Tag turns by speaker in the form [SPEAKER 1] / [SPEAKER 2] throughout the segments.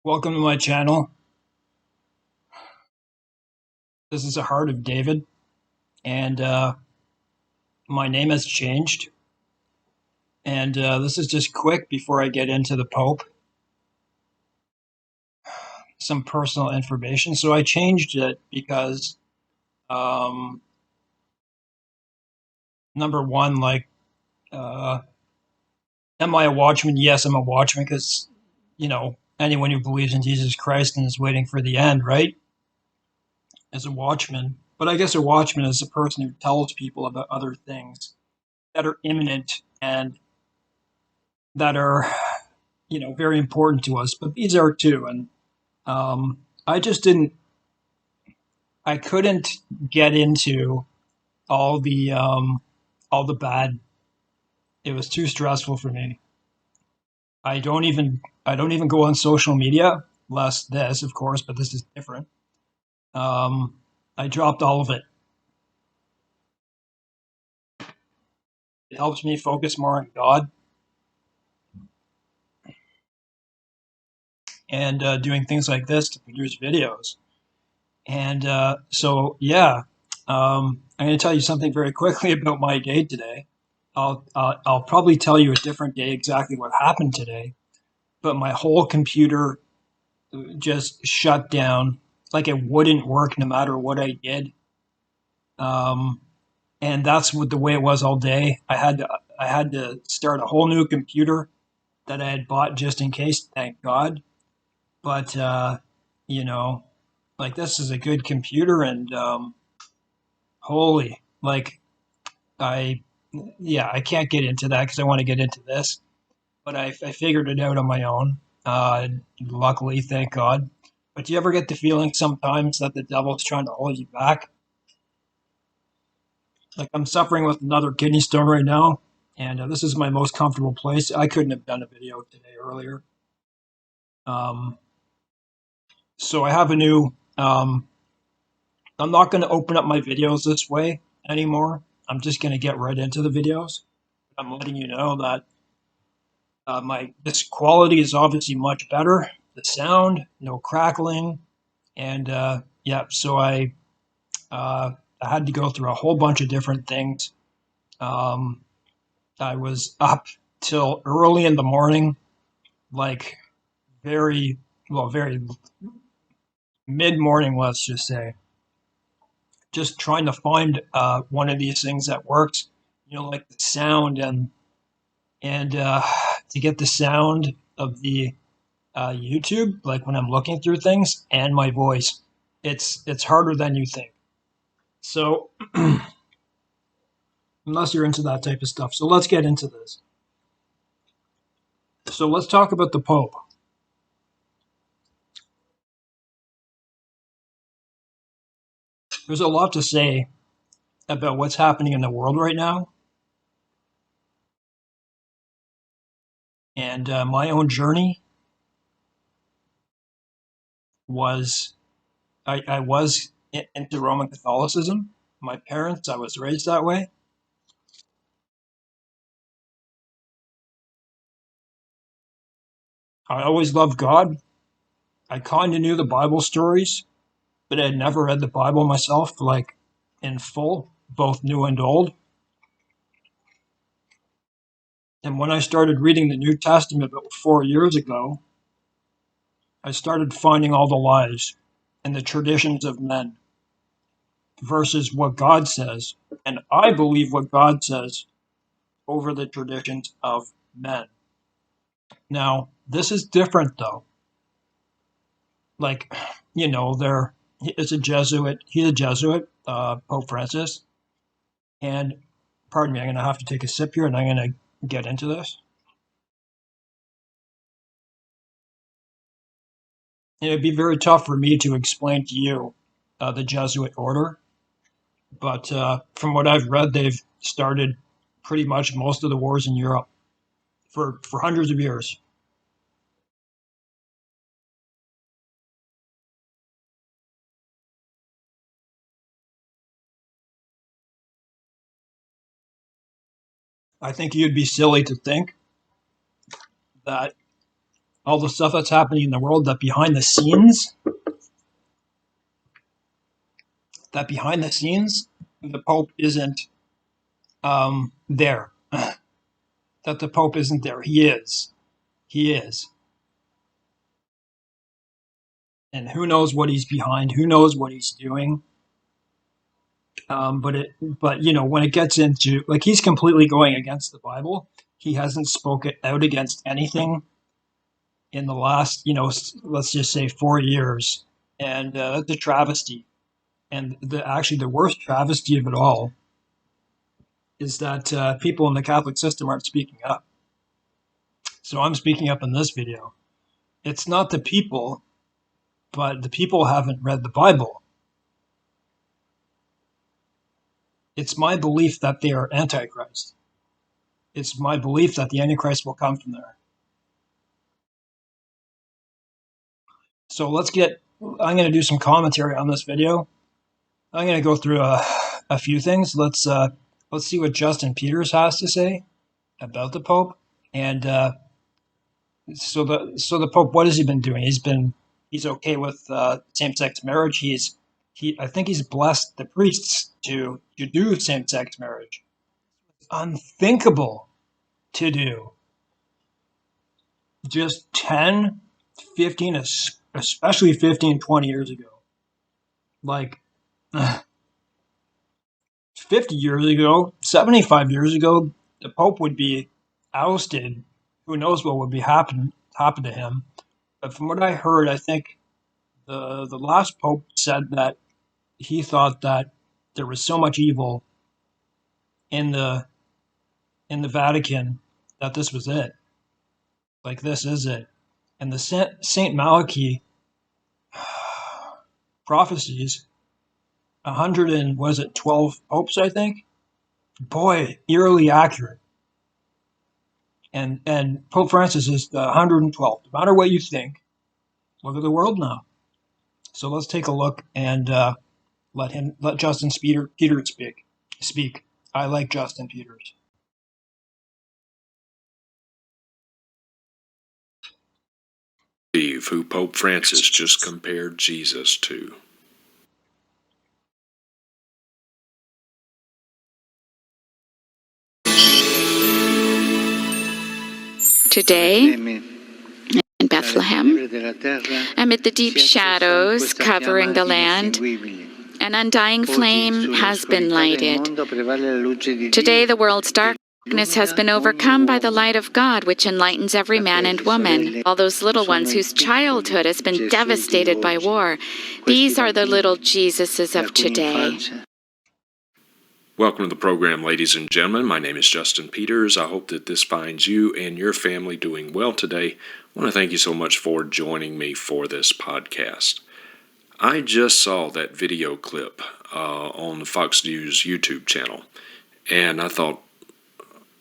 [SPEAKER 1] Welcome to my channel. This is a Heart of David, and my name has changed. And this is just quick before I get into the Pope, some personal information. So I changed it because, um, number one, uh, am I a watchman? Yes, I'm a watchman because, anyone who believes in Jesus Christ and is waiting for the end, right, is a watchman. But I guess a watchman is a person who tells people about other things that are imminent and that are very important to us, but these are too. And I just didn't, I couldn't get into all the, um, all the bad. It was too stressful for me. I don't even go on social media, less this, of course, but this is different. Um, I dropped all of it. It helps me focus more on God and doing things like this to produce videos. And yeah, I'm going to tell you something very quickly about my day today. I'll probably tell you a different day exactly what happened today, but my whole computer just shut down. Like it wouldn't work no matter what I did. Um, and that's what the way it was all day. I had to start a whole new computer that I had bought just in case. Thank God. But you know, like this is a good computer, and holy, like I, yeah, I can't get into that because I want to get into this. But I figured it out on my own. Luckily, thank God. But do you ever get the feeling sometimes that the devil's trying to hold you back? Like I'm suffering with another kidney stone right now, and this is my most comfortable place. I couldn't have done a video today earlier. Um, so I have a new. I'm not going to open up my videos this way anymore. I'm just going to get right into the videos. I'm letting you know that my this quality is obviously much better. The sound, no crackling, and yeah. So uh, I had to go through a whole bunch of different things. Um, I was up till early in the morning, like very very mid morning, let's just say, just trying to find one of these things that works. Like the sound and to get the sound of the YouTube, like when I'm looking through things, and my voice. It's harder than you think. So unless you're into that type of stuff, so let's get into this. So let's talk about the Pope. There's a lot to say about what's happening in the world right now, and my own journey was I was into Roman Catholicism. My parents, I was raised that way. I always loved God. I kind of knew the Bible stories, but I had never read the Bible myself, like in full, both new and old. And when I started reading the New Testament about 4 years ago, I started finding all the lies and the traditions of men versus what God says. And I believe what God says over the traditions of men. Now, this is different though. Like, there is a Jesuit, he's a Jesuit, Pope Francis. And pardon me, I'm going to have to take a sip here and I'm going to get into this. And it'd be very tough for me to explain to you the Jesuit order, but from what I've read, they've started pretty much most of the wars in Europe for hundreds of years. I think you'd be silly to think that all the stuff that's happening in the world, that behind the scenes, the Pope isn't there. That the Pope isn't there. He is. He is. And who knows what he's behind? Who knows what he's doing? But when it gets into, like, he's completely going against the Bible. He hasn't spoken out against anything in the last, let's just say 4 years, and that's a travesty. And the worst travesty of it all is that people in the Catholic system aren't speaking up. So I'm speaking up in this video. It's not the people, but the people haven't read the Bible. It's my belief that they are Antichrist. It's my belief that the Antichrist will come from there. So I'm going to do some commentary on this video. I'm going to go through a few things. Let's see what Justin Peters has to say about the Pope. And so the Pope, what has he been doing? He's okay with same-sex marriage. I think he's blessed the priests to do same-sex marriage. Unthinkable to do. Just 10, 15, especially 15, 20 years ago. Like 50 years ago, 75 years ago, the Pope would be ousted. Who knows what would be happen to him? But from what I heard, I think the last Pope said that he thought that there was so much evil in the Vatican that this was it. Like, this is it. And the Saint Malachi prophecies, 12 popes, I think? Boy, eerily accurate. And Pope Francis is the 112th. No matter what you think, look at the world now. So let's take a look and let Justin Peters speak. I like Justin Peters.
[SPEAKER 2] Who Pope Francis just compared Jesus to.
[SPEAKER 3] Today, in Bethlehem, amid the deep shadows covering the land, an undying flame has been lighted. Today, the world's darkness has been overcome by the light of God, which enlightens every man and woman. All those little ones whose childhood has been devastated by war, these are the little Jesuses of today.
[SPEAKER 2] Welcome to the program, ladies and gentlemen. My name is Justin Peters. I hope that this finds you and your family doing well today. I want to thank you so much for joining me for this podcast. I just saw that video clip on the Fox News YouTube channel, and I thought,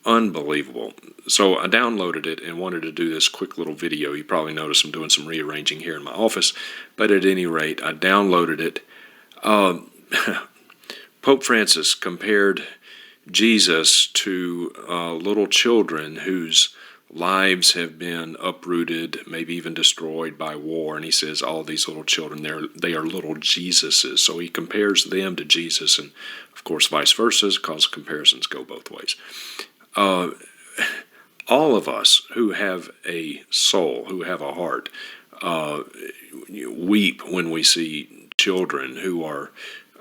[SPEAKER 2] unbelievable. So I downloaded it and wanted to do this quick little video. You probably noticed I'm doing some rearranging here in my office, but at any rate, I downloaded it. Pope Francis compared Jesus to little children whose lives have been uprooted, maybe even destroyed by war. And he says all these little children, they are little Jesuses. So he compares them to Jesus, and of course vice versa, because comparisons go both ways. All of us who have a soul, who have a heart, weep when we see children who are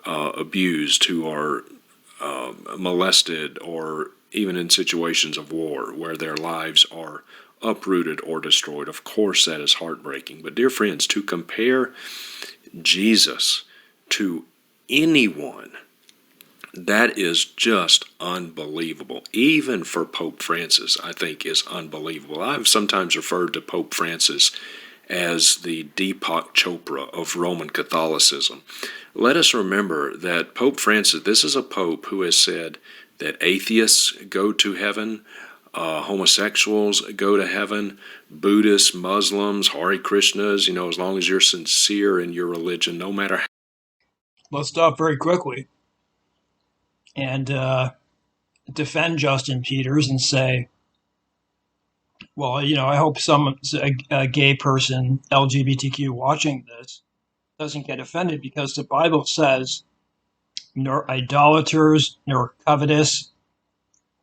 [SPEAKER 2] abused, who are molested, or even in situations of war where their lives are uprooted or destroyed. Of course, that is heartbreaking. But dear friends, to compare Jesus to anyone, that is just unbelievable. Even for Pope Francis, I think is unbelievable. I've sometimes referred to Pope Francis as the Deepak Chopra of Roman Catholicism. Let us remember that Pope Francis, this is a pope who has said that atheists go to heaven, homosexuals go to heaven, Buddhists, Muslims, Hare Krishnas, as long as you're sincere in your religion, no matter how.
[SPEAKER 1] Let's stop very quickly and defend Justin Peters and say well, I hope a gay person, LGBTQ, watching this doesn't get offended, because the Bible says, nor idolaters, nor covetous,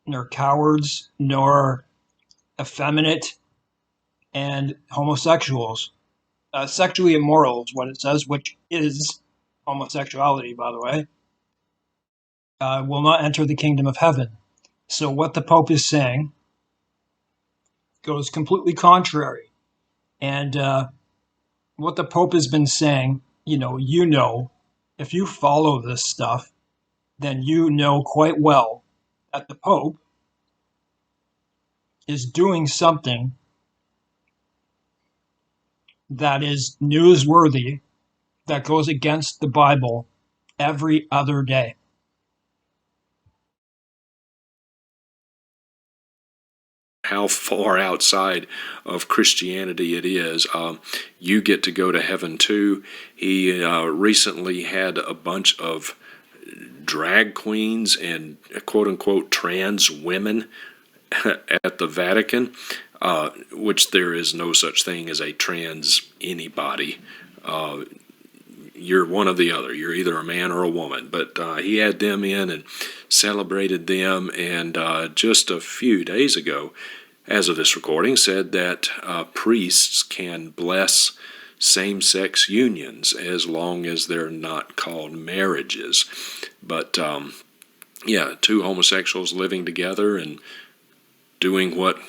[SPEAKER 1] nor cowards, nor effeminate, and homosexuals. Sexually immoral is what it says, which is homosexuality, by the way, will not enter the kingdom of heaven. So what the Pope is saying goes completely contrary. And what the Pope has been saying, if you follow this stuff, then you know quite well that the Pope is doing something that is newsworthy, that goes against the Bible every other day.
[SPEAKER 2] How far outside of Christianity it is. You get to go to heaven too. He recently had a bunch of drag queens and quote unquote trans women at the Vatican, which there is no such thing as a trans anybody. You're one or the other. You're either a man or a woman. But he had them in and celebrated them, and just a few days ago, as of this recording, said that priests can bless same-sex unions as long as they're not called marriages. But two homosexuals living together and doing what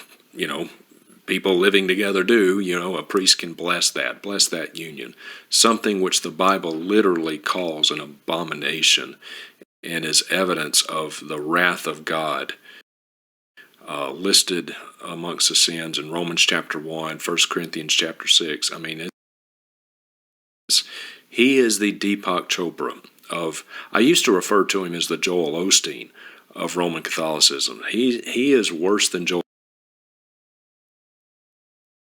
[SPEAKER 2] people living together do, a priest can bless that union, something which the Bible literally calls an abomination and is evidence of the wrath of God, listed amongst the sins in Romans chapter 1, 1 Corinthians chapter 6. I mean, he is the Deepak Chopra of, I used to refer to him as the Joel Osteen of Roman Catholicism. He is worse than Joel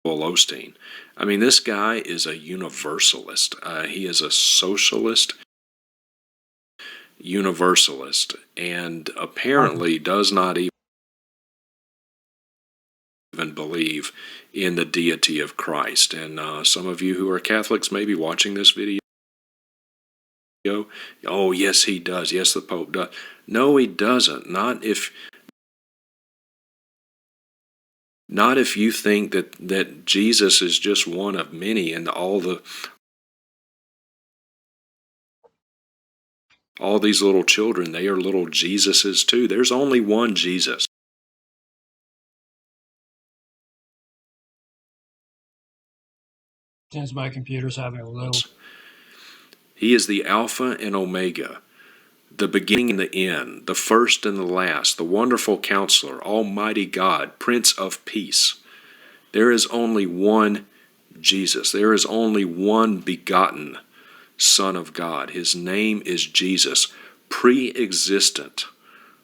[SPEAKER 2] Osteen. I mean, this guy is a universalist. He is a socialist universalist, and apparently does not even believe in the deity of Christ. And some of you who are Catholics may be watching this video. Oh, yes, he does. Yes, the Pope does. No, he doesn't. Not if you think that Jesus is just one of many, and all these little children, they are little Jesuses too. There's only one Jesus.
[SPEAKER 1] Since my computer's having a little...
[SPEAKER 2] He is the Alpha and Omega, the beginning and the end, the first and the last, the wonderful Counselor, Almighty God, Prince of Peace. There is only one Jesus. There is only one begotten Son of God. His name is Jesus, pre-existent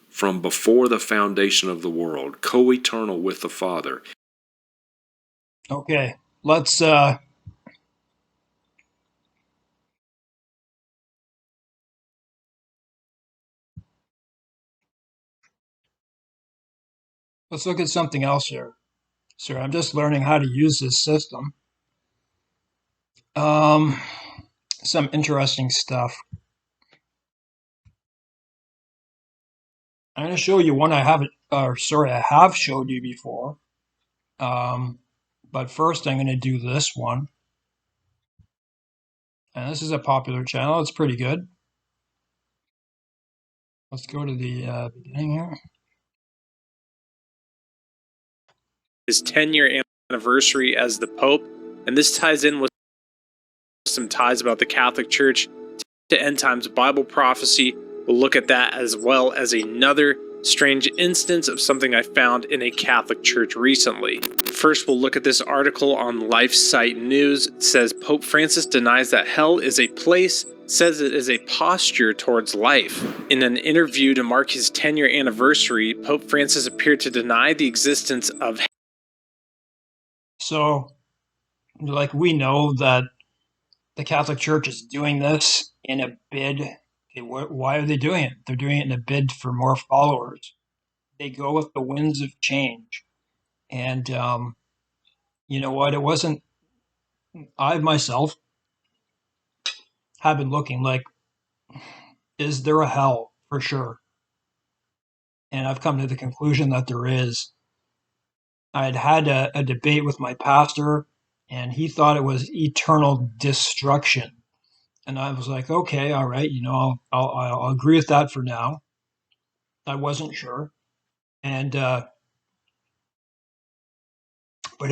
[SPEAKER 2] from before the foundation of the world, co-eternal with the Father.
[SPEAKER 1] Okay, let's look at something else here. Sir, I'm just learning how to use this system. Some interesting stuff. I'm going to show you one I have showed you before. But first I'm going to do this one. And this is a popular channel. It's pretty good. Let's go to the beginning here.
[SPEAKER 4] His 10-year anniversary as the Pope, and this ties in with some ties about the Catholic Church to end times Bible prophecy. We'll look at that, as well as another strange instance of something I found in a Catholic church recently. First, we'll look at this article on LifeSite News. It says Pope Francis denies that hell is a place, says it is a posture towards life. In an interview to mark his 10-year anniversary, Pope Francis appeared to deny the existence of.
[SPEAKER 1] So, we know that the Catholic Church is doing this in a bid. Okay, why are they doing it? They're doing it in a bid for more followers. They go with the winds of change. And you know what? It wasn't, I myself have been looking like, is there a hell for sure? And I've come to the conclusion that there is. I had had a debate with my pastor, and he thought it was eternal destruction. And I was like, okay, all right, I'll agree with that for now. I wasn't sure. And but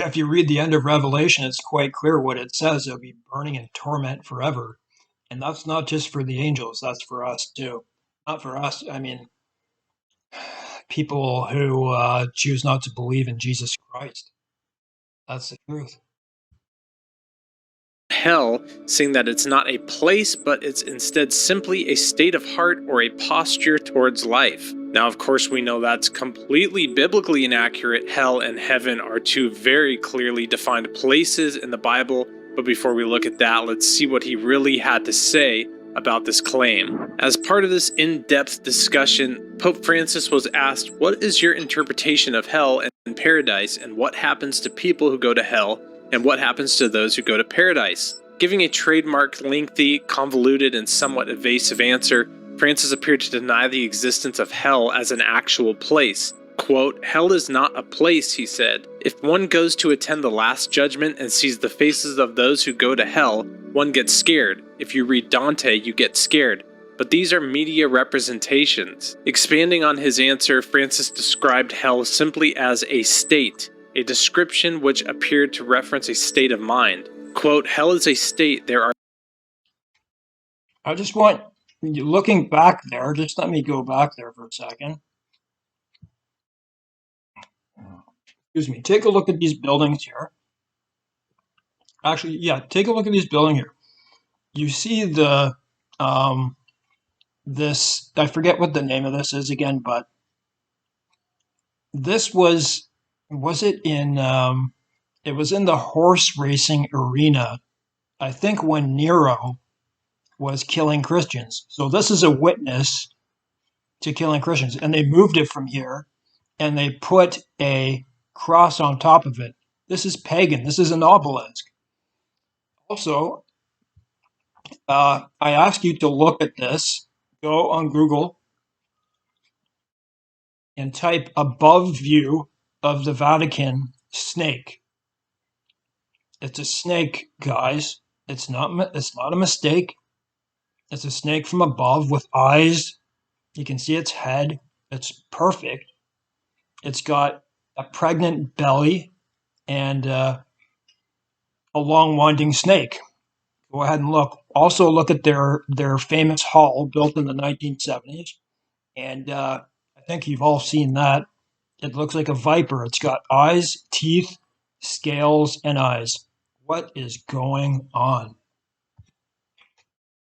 [SPEAKER 1] if you read the end of Revelation, it's quite clear what it says. It'll be burning in torment forever. And that's not just for the angels, that's for us too. Not for us, I mean, people who choose not to believe in Jesus Christ. That's the truth.
[SPEAKER 4] Hell, saying that it's not a place, but it's instead simply a state of heart or a posture towards life. Now, of course, we know that's completely biblically inaccurate. Hell and heaven are two very clearly defined places in the Bible, but before we look at that, let's see what he really had to say about this claim. As part of this in-depth discussion, Pope Francis was asked, "What is your interpretation of hell and paradise, and what happens to people who go to hell, and what happens to those who go to paradise?" Giving a trademark, lengthy, convoluted, and somewhat evasive answer, Francis appeared to deny the existence of hell as an actual place. Quote, "Hell is not a place," he said. "If one goes to attend the Last Judgment and sees the faces of those who go to hell, one gets scared. If you read Dante, you get scared. But these are media representations." Expanding on his answer, Francis described hell simply as a state, a description which appeared to reference a state of mind. Quote, "Hell is a state. There are..."
[SPEAKER 1] I just want, looking back there, just let me go back there for a second. Excuse me. Take a look at these buildings here. Actually, yeah, take a look at these buildings here. You see the, this, I forget what the name of this is again, but this was it in, it was in the horse racing arena, I think when Nero was killing Christians. So this is a witness to killing Christians. And they moved it from here and they put a cross on top of it. This is pagan. This is an obelisk. Also, I ask you to look at this. Go on Google and type above view of the Vatican snake. It's a snake, guys. It's not a mistake. It's a snake from above with eyes. You can see its head. It's perfect. It's got a pregnant belly and a long winding snake. Go ahead and look. Also look at their famous hall built in the 1970s. And I think you've all seen that. It looks like a viper. It's got eyes, teeth, scales, and eyes. What is going on?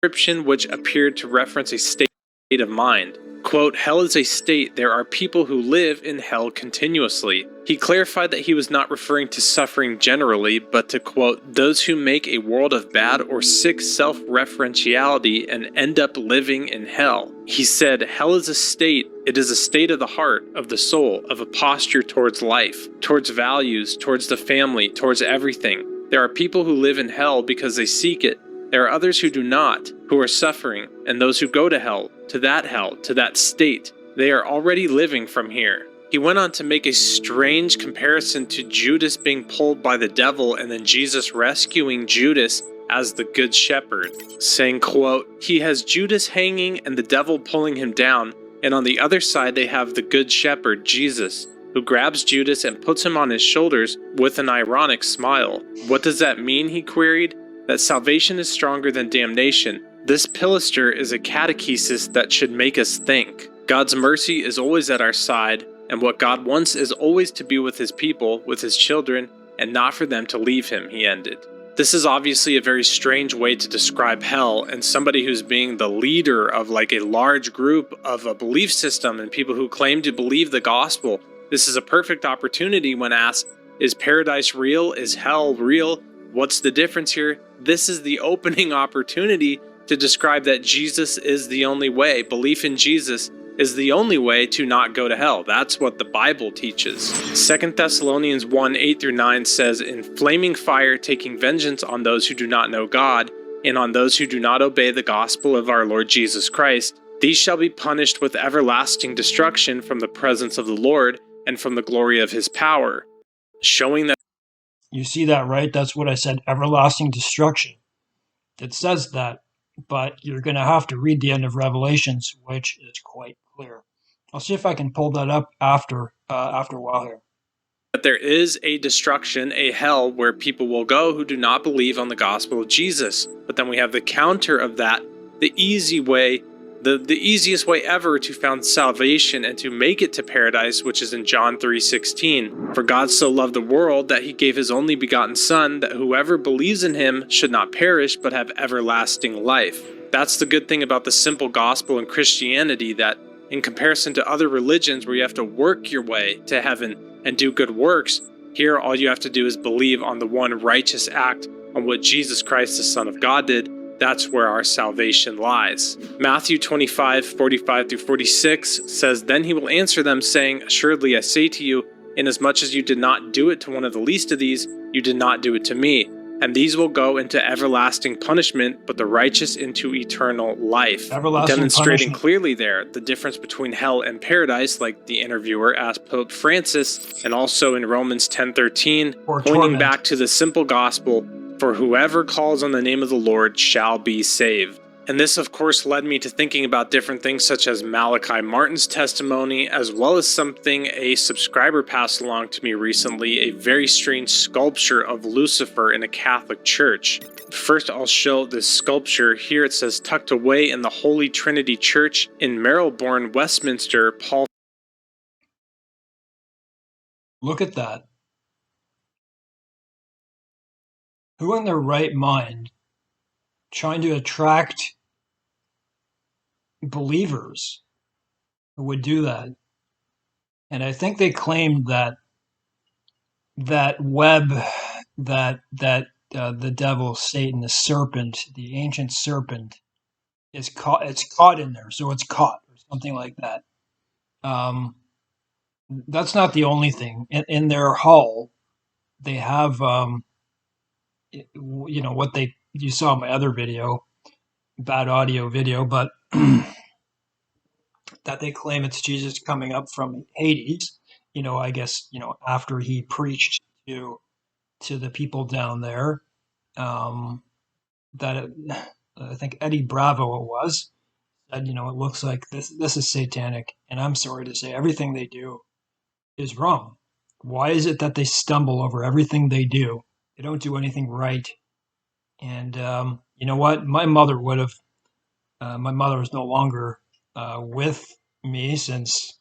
[SPEAKER 4] Description which appeared to reference a state of mind. Quote, "Hell is a state. There are people who live in hell continuously." He clarified that he was not referring to suffering generally, but to, quote, "those who make a world of bad or sick self-referentiality and end up living in hell." He said, "Hell is a state. It is a state of the heart, of the soul, of a posture towards life, towards values, towards the family, towards everything. There are people who live in hell because they seek it. There are others who do not, who are suffering, and those who go to hell, to that state. They are already living from here." He went on to make a strange comparison to Judas being pulled by the devil and then Jesus rescuing Judas as the good shepherd, saying, quote, "He has Judas hanging and the devil pulling him down, and on the other side they have the good shepherd, Jesus, who grabs Judas and puts him on his shoulders with an ironic smile." "What does that mean?" he queried. "That salvation is stronger than damnation. This pilaster is a catechesis that should make us think. God's mercy is always at our side, and what God wants is always to be with his people, with his children, and not for them to leave him," he ended. This is obviously a very strange way to describe hell, and somebody who's being the leader of like a large group of a belief system and people who claim to believe the gospel. This is a perfect opportunity when asked, is paradise real? Is hell real? What's the difference here? This is the opening opportunity to describe that Jesus is the only way. Belief in Jesus is the only way to not go to hell. That's what the Bible teaches. 2 Thessalonians 1, 8-9 says, "In flaming fire, taking vengeance on those who do not know God, and on those who do not obey the gospel of our Lord Jesus Christ. These shall be punished with everlasting destruction from the presence of the Lord and from the glory of his power." Showing that.
[SPEAKER 1] You see that, right? That's what I said, everlasting destruction. It says that, but you're going to have to read the end of Revelations, which is quite clear. I'll see if I can pull that up after a while here.
[SPEAKER 4] That there is a destruction, a hell, where people will go who do not believe on the gospel of Jesus. But then we have the counter of that, the easy way, the easiest way ever to found salvation and to make it to paradise, which is in John 3:16. "For God so loved the world that he gave his only begotten Son, that whoever believes in him should not perish but have everlasting life." That's the good thing about the simple gospel in Christianity, that in comparison to other religions where you have to work your way to heaven and do good works, here all you have to do is believe on the one righteous act, on what Jesus Christ, the Son of God, did. That's where our salvation lies. Matthew 25:45-46 says, "Then he will answer them, saying, Assuredly I say to you, inasmuch as you did not do it to one of the least of these, you did not do it to me. And these will go into everlasting punishment, but the righteous into eternal life."
[SPEAKER 1] Everlasting
[SPEAKER 4] Demonstrating
[SPEAKER 1] punishment.
[SPEAKER 4] clearly there the difference between hell and paradise, like the interviewer asked Pope Francis, and also in Romans 10:13,
[SPEAKER 1] Or
[SPEAKER 4] pointing
[SPEAKER 1] torment.
[SPEAKER 4] back to the simple gospel, "For whoever calls on the name of the Lord shall be saved." And this, of course, led me to thinking about different things such as Malachi Martin's testimony, as well as something a subscriber passed along to me recently, a very strange sculpture of Lucifer in a Catholic church. First, I'll show this sculpture. Here it says, "Tucked away in the Holy Trinity Church in Marylebone, Westminster, Paul."
[SPEAKER 1] Look at that. Who in their right mind, trying to attract believers, would do that? And I think they claimed that web, that the devil, Satan, the serpent, the ancient serpent, is caught. It's caught in there, so it's caught, or something like that. That's not the only thing. In their hall, they have, what you saw in my other video, bad audio video, but that they claim it's Jesus coming up from Hades. I guess, after he preached to the people down there, that I think Eddie Bravo it was, said, it looks like this is satanic. And I'm sorry to say, everything they do is wrong. Why is it that they stumble over everything they do? They don't do anything right. And you know what? My mother would have. My mother is no longer with me since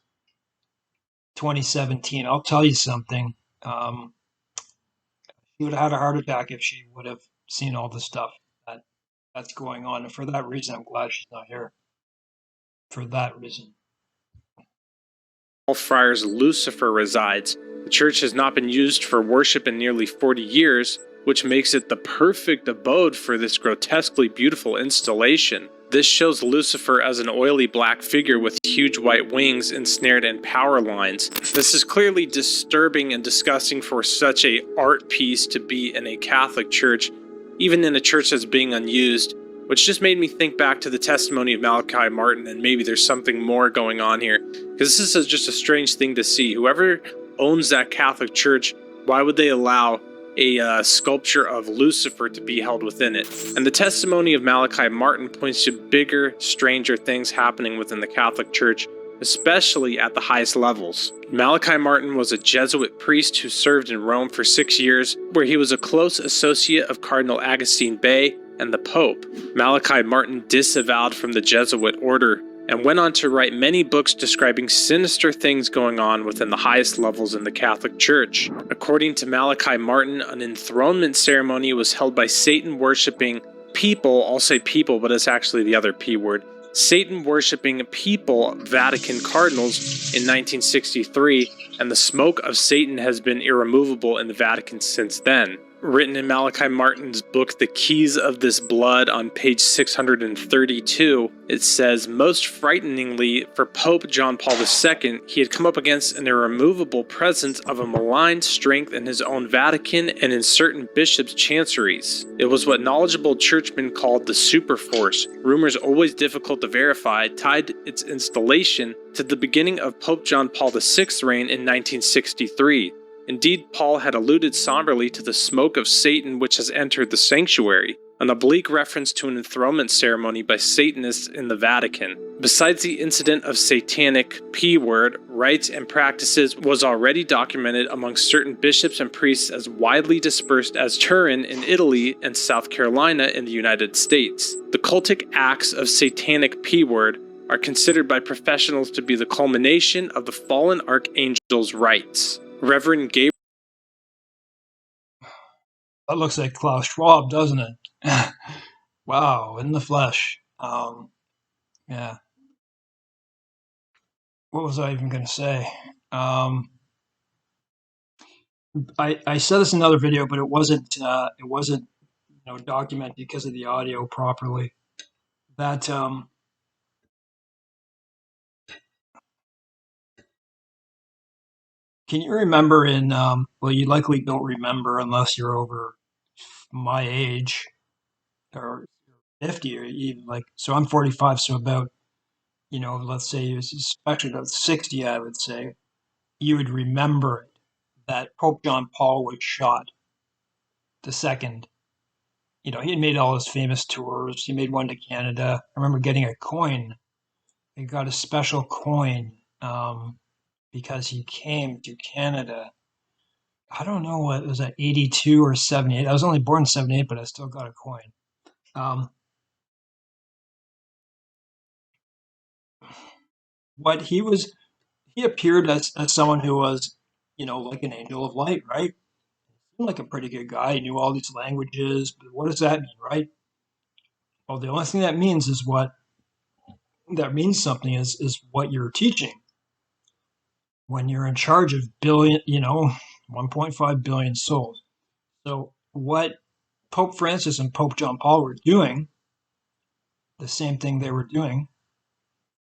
[SPEAKER 1] 2017. I'll tell you something. She would have had a heart attack if she would have seen all the stuff that's going on. And for that reason, I'm glad she's not here. For that reason.
[SPEAKER 4] Friars Lucifer resides. The church has not been used for worship in nearly 40 years, which makes it the perfect abode for this grotesquely beautiful installation. This shows Lucifer as an oily black figure with huge white wings ensnared in power lines. This is clearly disturbing and disgusting for such a art piece to be in a Catholic church, even in a church that's being unused, which just made me think back to the testimony of Malachi Martin, and maybe there's something more going on here, because this is just a strange thing to see. Whoever owns that Catholic church, why would they allow a sculpture of Lucifer to be held within it? And the testimony of Malachi Martin points to bigger, stranger things happening within the Catholic Church, especially at the highest levels. Malachi Martin was a Jesuit priest who served in Rome for 6 years, where he was a close associate of Cardinal Augustine Bay and the Pope. Malachi Martin disavowed from the Jesuit order and went on to write many books describing sinister things going on within the highest levels in the Catholic Church. According to Malachi Martin, an enthronement ceremony was held by Satan-worshipping people, I'll say people, but it's actually the other P word, Satan-worshipping people Vatican cardinals in 1963, and the smoke of Satan has been irremovable in the Vatican since then. written in Malachi Martin's book, The Keys of This Blood, on page 632, it says, most frighteningly for Pope John Paul II, he had come up against an irremovable presence of a malign strength in his own Vatican and in certain bishops' chanceries. It was what knowledgeable churchmen called the superforce, rumors always difficult to verify, tied its installation to the beginning of Pope John Paul VI's reign in 1963. Indeed, Paul had alluded somberly to the smoke of Satan which has entered the sanctuary, an oblique reference to an enthronement ceremony by Satanists in the Vatican. Besides the incident of satanic P-word, rites and practices was already documented among certain bishops and priests as widely dispersed as Turin in Italy and South Carolina in the United States. The cultic acts of satanic P-word are considered by professionals to be the culmination of the fallen archangel's rites. Reverend Gabriel.
[SPEAKER 1] That looks like Klaus Schwab, doesn't it? Wow, in the flesh. Yeah. What was I even going to say? I said this in another video, but it wasn't documented because of the audio properly. That can you remember in well, you likely don't remember unless you're over my age or 50 or even so I'm 45, so about let's say especially about 60, I would say you would remember it, that Pope John Paul was shot the second. He had made all his famous tours. He made one to Canada. I remember getting a coin. He got a special coin because he came to Canada. I don't know what was that, 82 or 78. I was only born in 78, but I still got a coin. What he appeared as someone who was, like an angel of light, right? Seemed like a pretty good guy. He knew all these languages, but what does that mean, right? Well, the only thing that means is something is what you're teaching. When you're in charge of 1.5 billion souls. So what Pope Francis and Pope John Paul were doing, the same thing they were doing,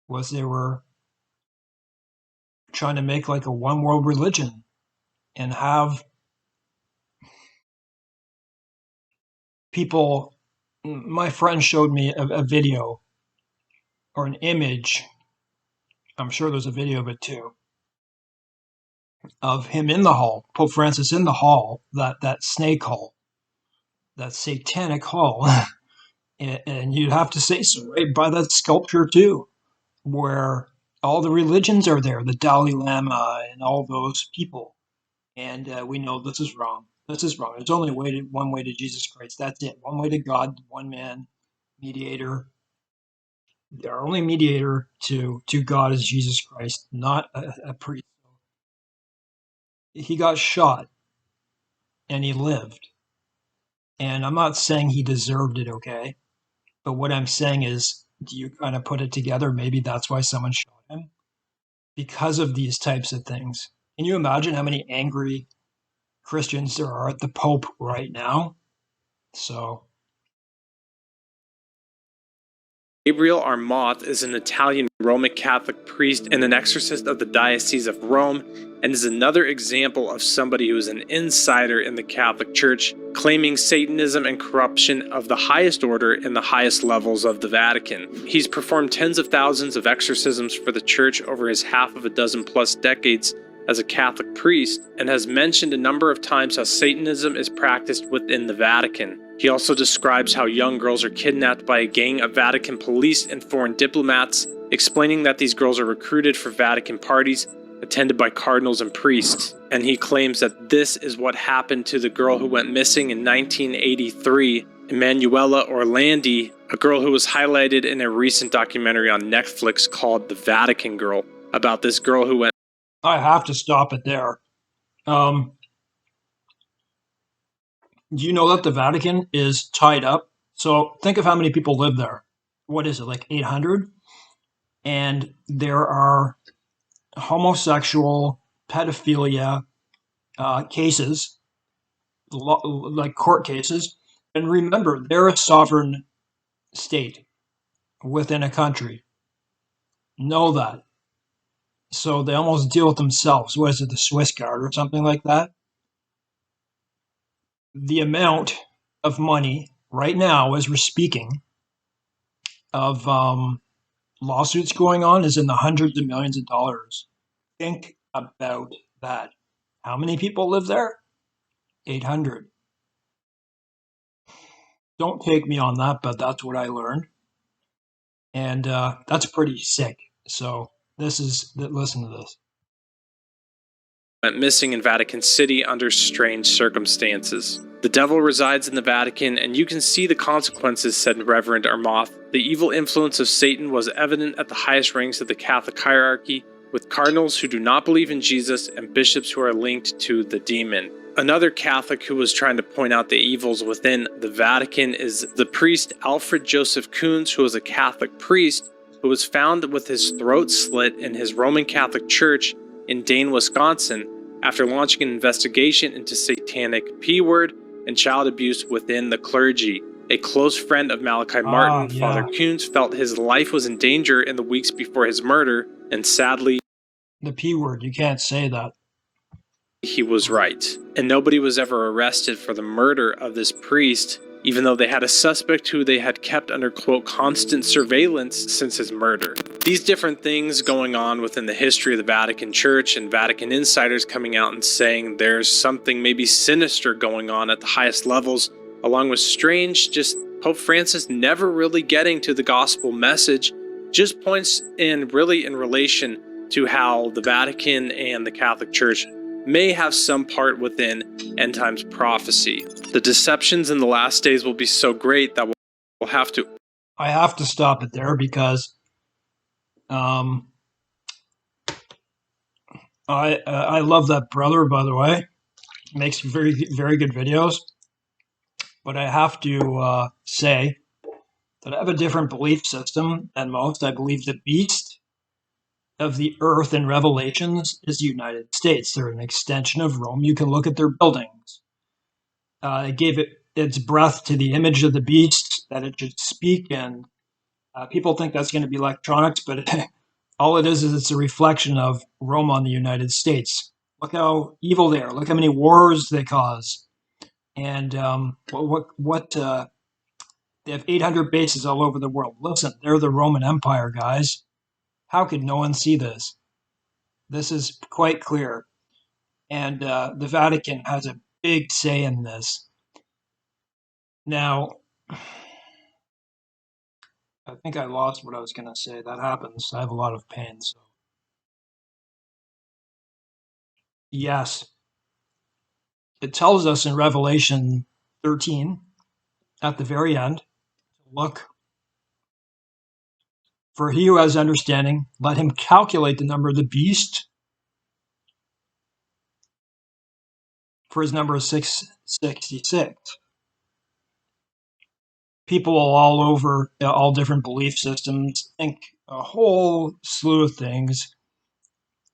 [SPEAKER 1] was they were trying to make like a one world religion and have people. My friend showed me a video or an image. I'm sure there's a video of it too, of him in the hall, Pope Francis in the hall, that snake hall, that satanic hall. And you'd have to say so, right? By that sculpture too, where all the religions are there, the Dalai Lama and all those people. And we know this is wrong. This is wrong. There's only one way to Jesus Christ. That's it. One way to God, one man, mediator. Our only mediator to God is Jesus Christ, not a priest. He got shot and he lived. And I'm not saying he deserved it, okay? But what I'm saying is, do you kind of put it together? Maybe that's why someone shot him, because of these types of things. Can you imagine how many angry Christians there are at the Pope right now? So,
[SPEAKER 4] Gabriel Armoth is an Italian Roman Catholic priest and an exorcist of the Diocese of Rome, and is another example of somebody who is an insider in the Catholic Church, claiming Satanism and corruption of the highest order in the highest levels of the Vatican. He's performed tens of thousands of exorcisms for the Church over his half of a dozen plus decades as a Catholic priest, and has mentioned a number of times how Satanism is practiced within the Vatican. He also describes how young girls are kidnapped by a gang of Vatican police and foreign diplomats, explaining that these girls are recruited for Vatican parties attended by cardinals and priests. And he claims that this is what happened to the girl who went missing in 1983, Emanuela Orlandi, a girl who was highlighted in a recent documentary on Netflix called The Vatican Girl, about this girl who went.
[SPEAKER 1] I have to stop it there. Do you know that the Vatican is tied up? So think of how many people live there. What is it, like 800? And there are homosexual pedophilia cases like court cases. And remember, they're a sovereign state within a country. Know that. So they almost deal with themselves. What is it, the Swiss Guard or something like that? The amount of money right now, as we're speaking, of lawsuits going on is in the hundreds of millions of dollars. Think about that. How many people live there? 800. Don't take me on that, but that's what I learned. And that's pretty sick. So listen to this.
[SPEAKER 4] Went missing in Vatican City under strange circumstances. The devil resides in the Vatican, and you can see the consequences, said Reverend Armoth. The evil influence of Satan was evident at the highest ranks of the Catholic hierarchy, with cardinals who do not believe in Jesus and bishops who are linked to the demon. Another Catholic who was trying to point out the evils within the Vatican is the priest Alfred Joseph Coons, who was a Catholic priest who was found with his throat slit in his Roman Catholic Church in Dane, Wisconsin, after launching an investigation into satanic P-word and child abuse within the clergy. A close friend of Malachi Martin, Father Coons, felt his life was in danger in the weeks before his murder, and sadly,
[SPEAKER 1] the P-word, you can't say that.
[SPEAKER 4] He was right. And nobody was ever arrested for the murder of this priest, even though they had a suspect who they had kept under, quote, constant surveillance since his murder. These different things going on within the history of the Vatican Church, and Vatican insiders coming out and saying there's something maybe sinister going on at the highest levels, along with strange, just Pope Francis never really getting to the gospel message, just points in really in relation to how the Vatican and the Catholic Church may have some part within end times prophecy. The deceptions in the last days will be so great that we'll have to...
[SPEAKER 1] I have to stop it there because I love that brother, by the way. Makes very, very good videos. But I have to say that I have a different belief system than most. I believe the beast of the earth in Revelations is the United States. They're an extension of Rome. You can look at their buildings. It gave it its breath to the image of the beast that it should speak, and people think that's going to be electronics, but all it is it's a reflection of Rome on the United States. Look how evil they are. Look how many wars they cause. And they have 800 bases all over the world. Listen, they're the Roman Empire, guys. How could no one see this? This is quite clear. And the Vatican has a big say in this. Now, I think I lost what I was going to say. That happens. I have a lot of pain. So, yes, it tells us in Revelation 13 at the very end, look, for he who has understanding, let him calculate the number of the beast, for his number is 666. People all over, all different belief systems, think a whole slew of things,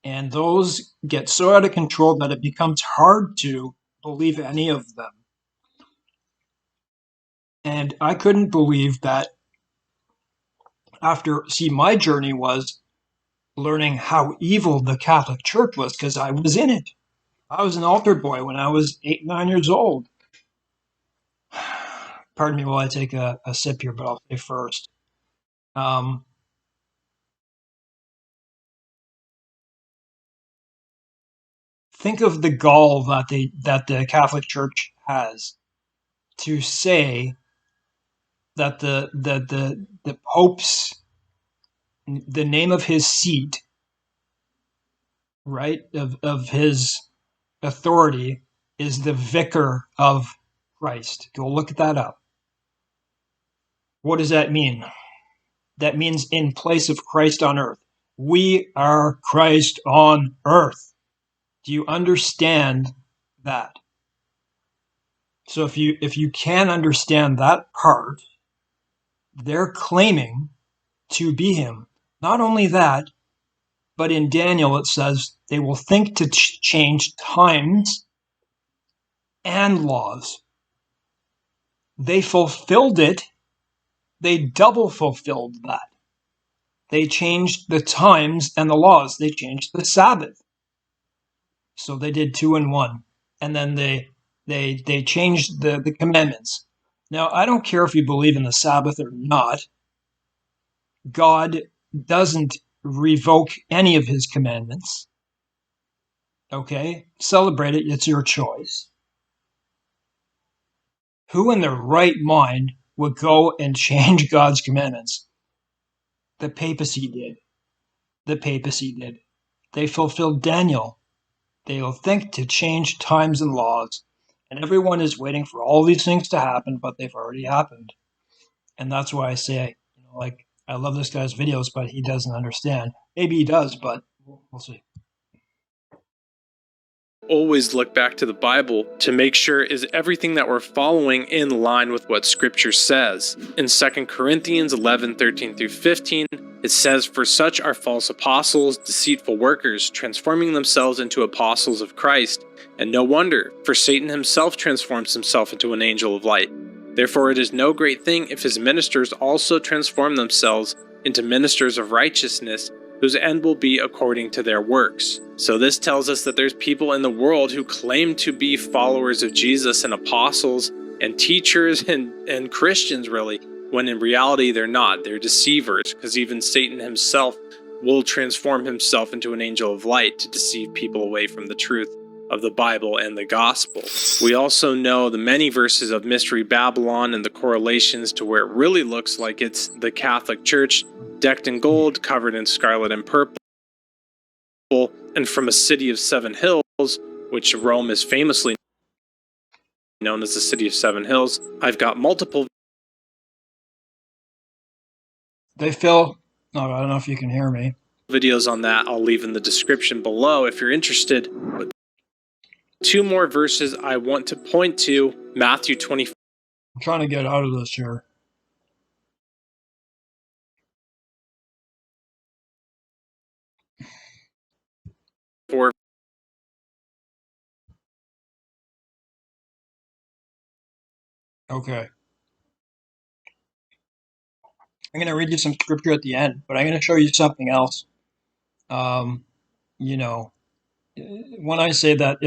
[SPEAKER 1] and those get so out of control that it becomes hard to believe any of them. And I couldn't believe that my journey was learning how evil the Catholic Church was because I was in it. I was an altar boy when I was 8, 9 years old. Pardon me while I take a sip here, but I'll say first. Think of the gall that the Catholic Church has to say that the Pope's, the name of his seat, right, of his authority is the Vicar of Christ. Go look that up. What does that mean? That means in place of Christ on earth. We are Christ on earth. Do you understand that? So if you can understand that part, they're claiming to be him. Not only that, but in Daniel it says they will think to change times and laws. They fulfilled it. They double fulfilled that. They changed the times and the laws. They changed the Sabbath. So they did 2 and 1. And then they changed the commandments. Now, I don't care if you believe in the Sabbath or not. God doesn't revoke any of his commandments. Okay? Celebrate it. It's your choice. Who in their right mind would go and change God's commandments? The papacy did. The papacy did. They fulfilled Daniel. They'll think to change times and laws. And everyone is waiting for all these things to happen, but they've already happened. And that's why I say, like, I love this guy's videos, but he doesn't understand. Maybe he does, but we'll see.
[SPEAKER 4] Always look back to the Bible to make sure is everything that we're following in line with what Scripture says. In 2 Corinthians 11:13-15, it says, "For such are false apostles, deceitful workers, transforming themselves into apostles of Christ. And no wonder, for Satan himself transforms himself into an angel of light. Therefore it is no great thing if his ministers also transform themselves into ministers of righteousness, whose end will be according to their works." So this tells us that there's people in the world who claim to be followers of Jesus and apostles and teachers and Christians, really, when in reality they're not. They're deceivers, because even Satan himself will transform himself into an angel of light to deceive people away from the truth of the Bible and the gospel. We also know the many verses of Mystery Babylon and the correlations to where it really looks like it's the Catholic Church, decked in gold, covered in scarlet and purple, and from a city of 7 hills, which Rome is famously known as the city of 7 hills. I've got multiple
[SPEAKER 1] I don't know if you can hear me.
[SPEAKER 4] videos on that. I'll leave in the description below if you're interested. But 2 more verses I want to point to, Matthew 24.
[SPEAKER 1] I'm trying to get out of this here. Okay. I'm going to read you some scripture at the end, but I'm going to show you something else. You know, when I say that,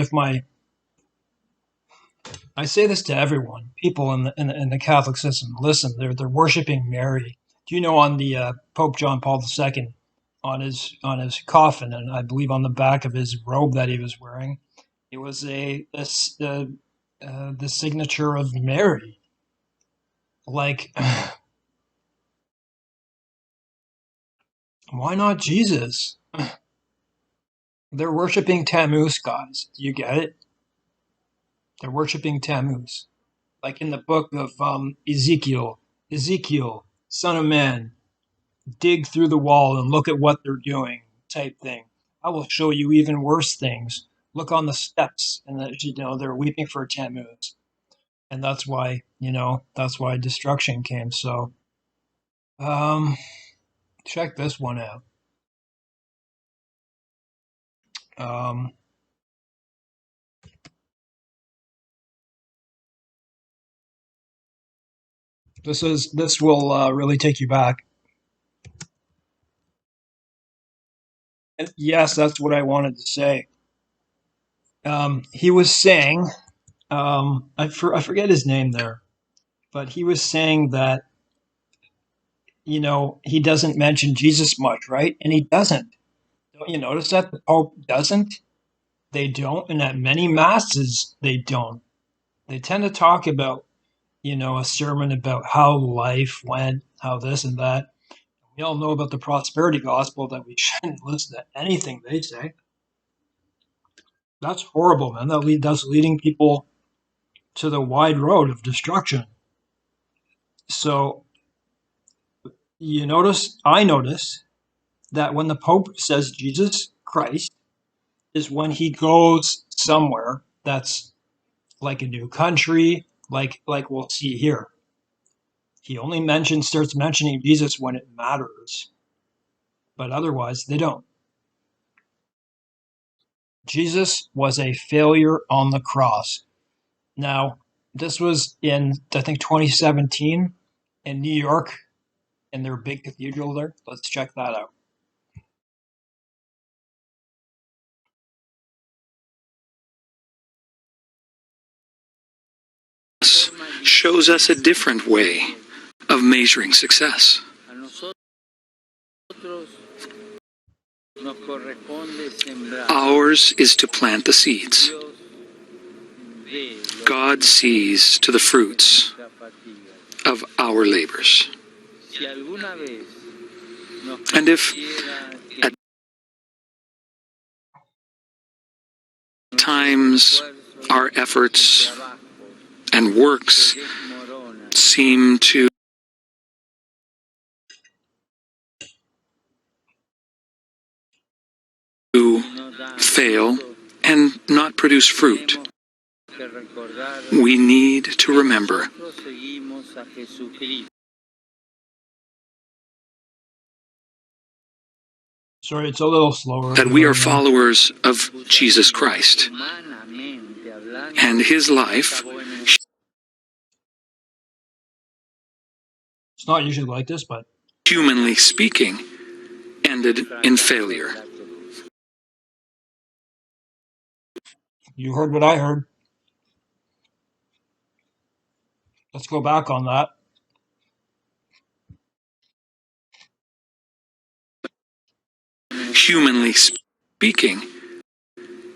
[SPEAKER 1] I say this to everyone, people in the Catholic system, listen, they're worshiping Mary. Do you know on the Pope John Paul II, on his coffin, and I believe on the back of his robe that he was wearing, it was the signature of Mary. Like, why not Jesus? They're worshiping Tammuz, guys. Do you get it? They're worshiping Tammuz. Like in the book of Ezekiel, son of man, dig through the wall and look at what they're doing, type thing. I will show you even worse things. Look on the steps, and they're weeping for Tammuz, and that's why destruction came. So, check this one out. Um, this will really take you back. And yes, that's what I wanted to say. He was saying, I forget his name there, but he was saying that he doesn't mention Jesus much, right? And he doesn't. Don't you notice that the Pope doesn't? They don't, and at many masses they don't. They tend to talk about a sermon about how life went, how this and that. We all know about the prosperity gospel that we shouldn't listen to anything they say. That's horrible, man. That's leading people to the wide road of destruction. So I notice that when the Pope says Jesus Christ is when he goes somewhere that's like a new country, like we'll see here. He only starts mentioning Jesus when it matters, but otherwise they don't. Jesus was a failure on the cross. Now, this was in, I think, 2017 in New York, in their big cathedral there. Let's check that out.
[SPEAKER 5] Shows us a different way of measuring success. Ours is to plant the seeds. God sees to the fruits of our labors. And if at times our efforts and works seem to fail and not produce fruit, we need to remember
[SPEAKER 1] Sorry, it's a little slower.
[SPEAKER 5] that we are followers of Jesus Christ, and his life,
[SPEAKER 1] It's not usually like this, but
[SPEAKER 5] humanly speaking, ended in failure.
[SPEAKER 1] you heard what I heard. Let's go back on that.
[SPEAKER 5] Humanly speaking,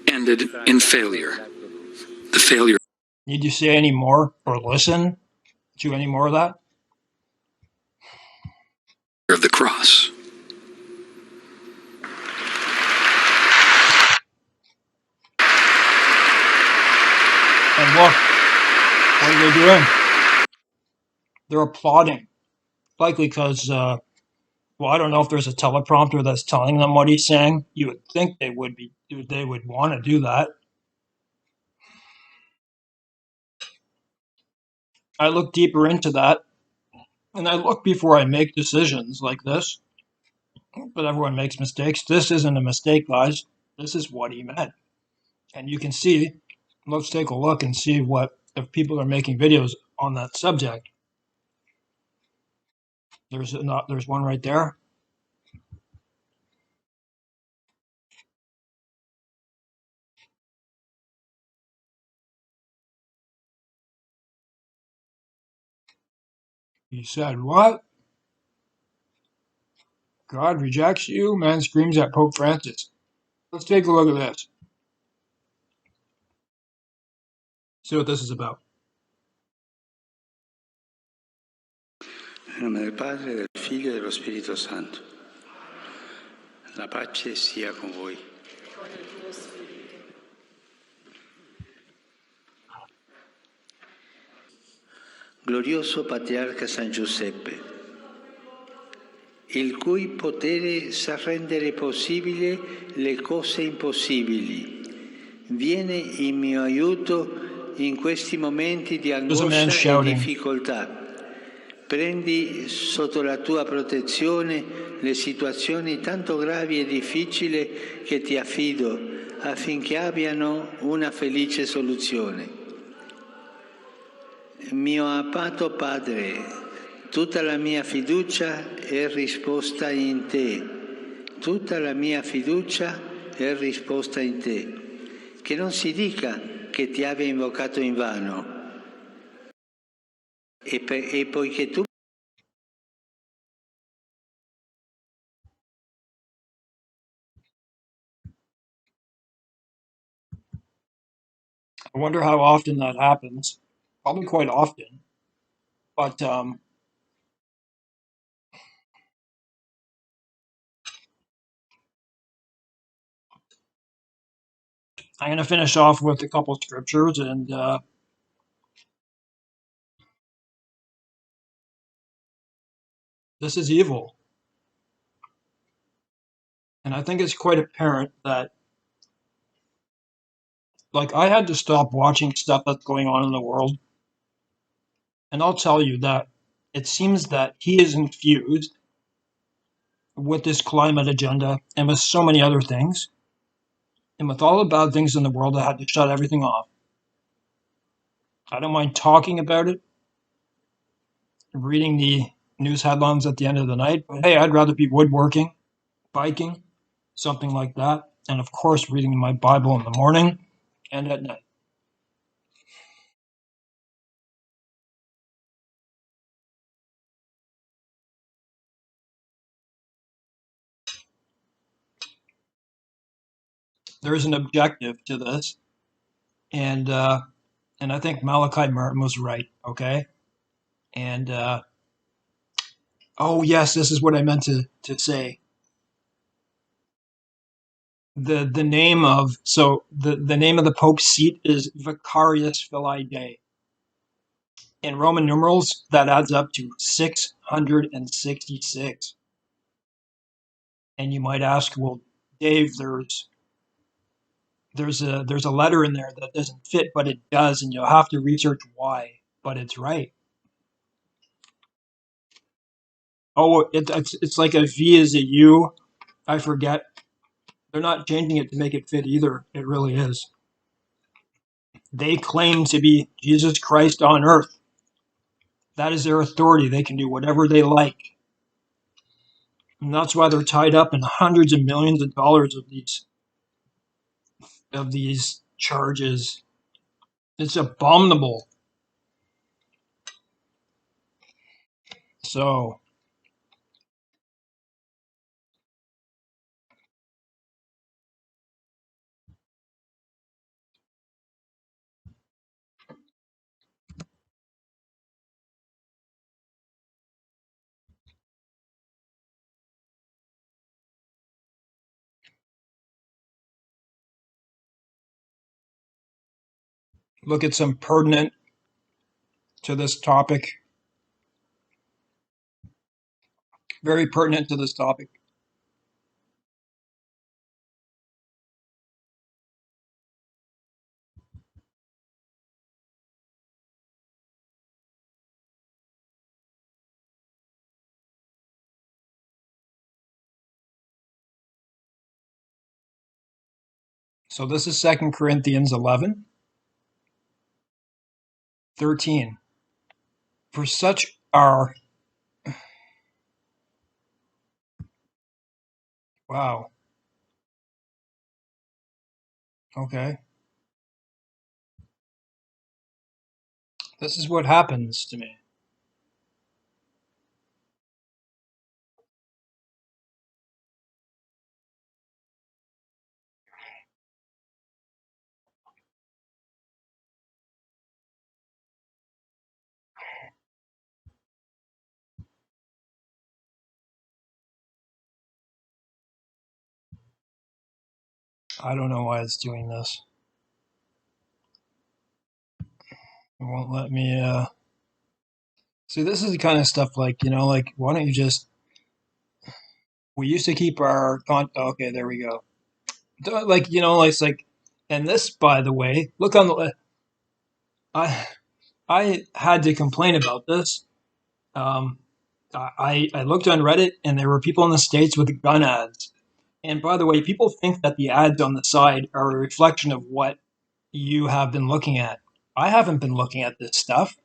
[SPEAKER 5] ended in failure. The failure
[SPEAKER 1] Need you say any more or listen to any more of that?
[SPEAKER 5] of the cross.
[SPEAKER 1] And look, what are they doing? They're applauding. Likely because, well, I don't know if there's a teleprompter that's telling them what he's saying. You would think they would want to do that. I look deeper into that, and I look before I make decisions like this. But everyone makes mistakes. This isn't a mistake, guys. This is what he meant. And you can see, let's take a look and see what, if people are making videos on that subject. There's one right there. He said, what? God rejects you? Man screams at Pope Francis. Let's take a look at this. See what this is about.
[SPEAKER 6] Nel nome del Padre, del Figlio e dello Spirito Santo. La pace sia con voi. Glorioso Patriarca San Giuseppe, il cui potere sa rendere possibili le cose impossibili, viene in mio aiuto in questi momenti di angoscia e difficoltà. Prendi sotto la tua protezione le situazioni tanto gravi e difficili che ti affido affinché abbiano una felice soluzione. Mio amato Padre, tutta la mia fiducia è risposta in te. Tutta la mia fiducia è risposta in te. Che non si dica che ti abbia invocato invano. E poiché tu
[SPEAKER 1] I wonder how often that happens. Probably quite often. But I'm going to finish off with a couple of scriptures, and this is evil. And I think it's quite apparent that, like, I had to stop watching stuff that's going on in the world. And I'll tell you that it seems that he is infused with this climate agenda and with so many other things. And with all the bad things in the world, I had to shut everything off. I don't mind talking about it, reading the news headlines at the end of the night, but hey, I'd rather be woodworking, biking, something like that, and of course reading my Bible in the morning and at night. There's an objective to this, and I think Malachi Martin was right. Okay, and oh yes, this is what I meant to say. The name of the name of the Pope's seat is Vicarius Filii Dei. In Roman numerals, that adds up to 666. And you might ask, well, Dave, there's a letter in there that doesn't fit, but it does, and you'll have to research why. But it's right. Oh, it's like a V is a U. I forget. They're not changing it to make it fit either. It really is. They claim to be Jesus Christ on earth. That is their authority. They can do whatever they like. And that's why they're tied up in hundreds of millions of dollars of these charges. It's abominable. So look at some pertinent to this topic. Very pertinent to this topic. So this is 2 Corinthians 11:13. For such are, wow, okay. This is what happens to me. I don't know why it's doing this. It won't let me, see, this is the kind of stuff like, like, why don't you just, we used to keep our, okay, there we go. Like, it's like, and this, by the way, look on the, I, I had to complain about this. Um, I looked on Reddit and there were people in the States with gun ads. And by the way, people think that the ads on the side are a reflection of what you have been looking at. I haven't been looking at this stuff.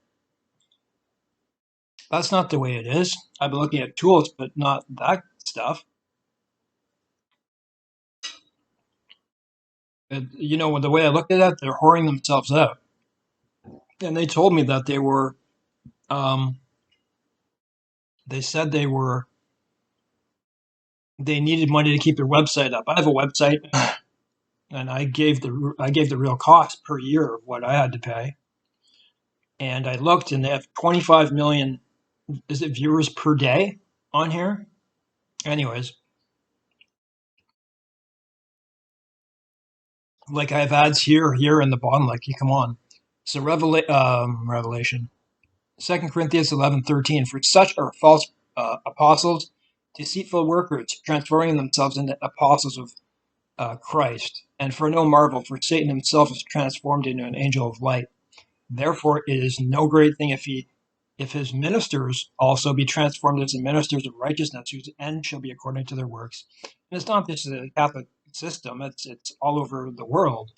[SPEAKER 1] That's not the way it is. I've been looking at tools, but not that stuff. The way I looked at it, they're whoring themselves out. And they told me that they said they needed money to keep their website up. I have a website, and I gave the real cost per year of what I had to pay. And I looked, and they have 25 million, is it viewers per day on here? Anyways, like I have ads here, in the bottom. Like, come on. So Revelation, 2 Corinthians 11:13. For such are false apostles, deceitful workers, transforming themselves into apostles of Christ. And for no marvel, for Satan himself is transformed into an angel of light. Therefore, it is no great thing if his ministers also be transformed into ministers of righteousness, whose end shall be according to their works. And it's not just a Catholic system; it's all over the world.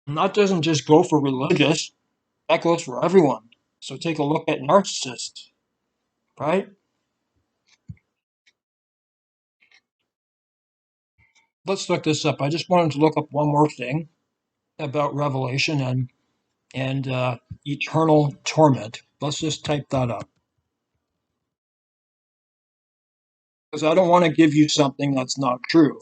[SPEAKER 1] And that doesn't just go for religious, that goes for everyone. So take a look at narcissists, right? Let's look this up. I just wanted to look up one more thing about Revelation and eternal torment. Let's just type that up. Because I don't want to give you something that's not true.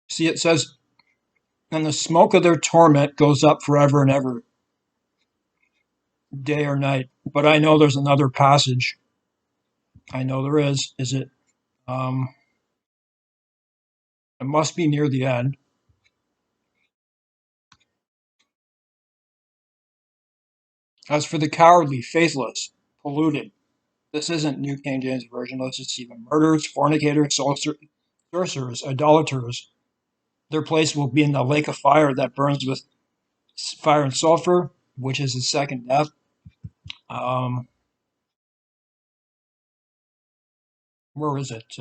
[SPEAKER 1] See, it says, and the smoke of their torment goes up forever and ever, day or night. But I know there's another passage. I know there is. Is it? It must be near the end. As for the cowardly, faithless, polluted. This isn't New King James Version. Let's just see them. Murderers, fornicators, sorcerers, idolaters. Their place will be in the lake of fire that burns with fire and sulfur, which is the second death. Where is it?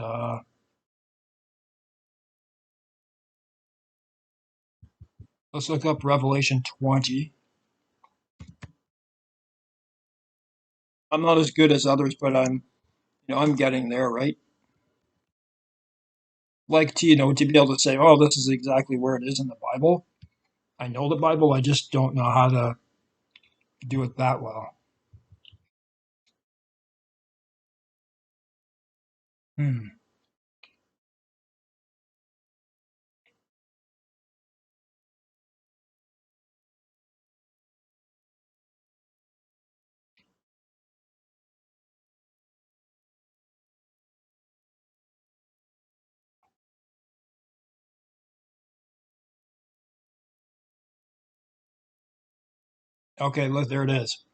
[SPEAKER 1] Let's look up Revelation 20. I'm not as good as others, but I'm getting there, right? Like to be able to say, oh, this is exactly where it is in the Bible. I know the Bible, I just don't know how to do it that well. Okay, look, there it is.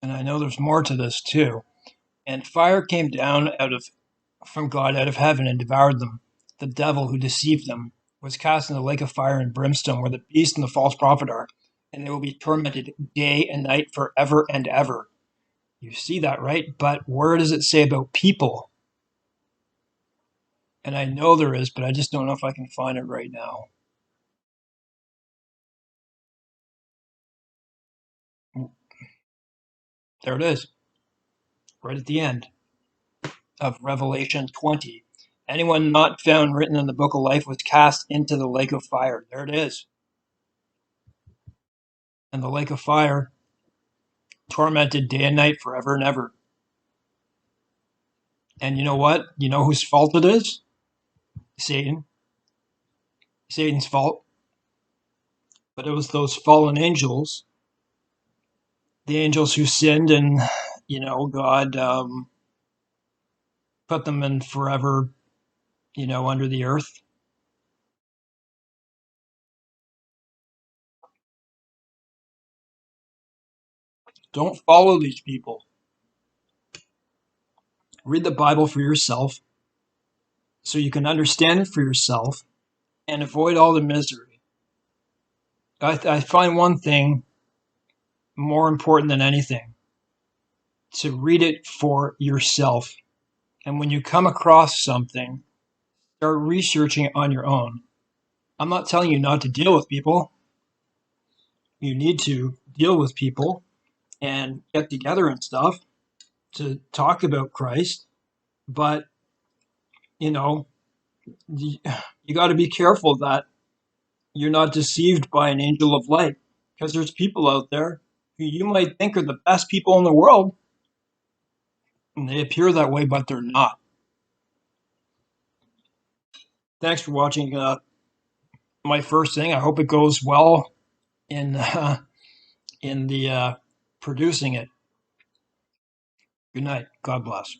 [SPEAKER 1] And I know there's more to this too. And fire came down from God out of heaven and devoured them. The devil who deceived them was cast in the lake of fire and brimstone, where the beast and the false prophet are, and they will be tormented day and night forever and ever. You see that, right? But where does it say about people? And I know there is, but I just don't know if I can find it right now. There it is, right at the end of Revelation 20. Anyone not found written in the book of life was cast into the lake of fire. There it is. And the lake of fire, tormented day and night forever and ever. And you know what? You know whose fault it is? Satan. Satan's fault. But it was those fallen angels, the angels who sinned, and God put them in forever, under the earth. Don't follow these people. Read the Bible for yourself so you can understand it for yourself and avoid all the misery. I find one thing more important than anything: to read it for yourself. And when you come across something, start researching it on your own. I'm not telling you not to deal with people. You need to deal with people and get together and stuff to talk about Christ. But, you got to be careful that you're not deceived by an angel of light, because there's people out there who you might think are the best people in the world, and they appear that way, but they're not. Thanks for watching my first thing. I hope it goes well in the producing it. Good night. God bless.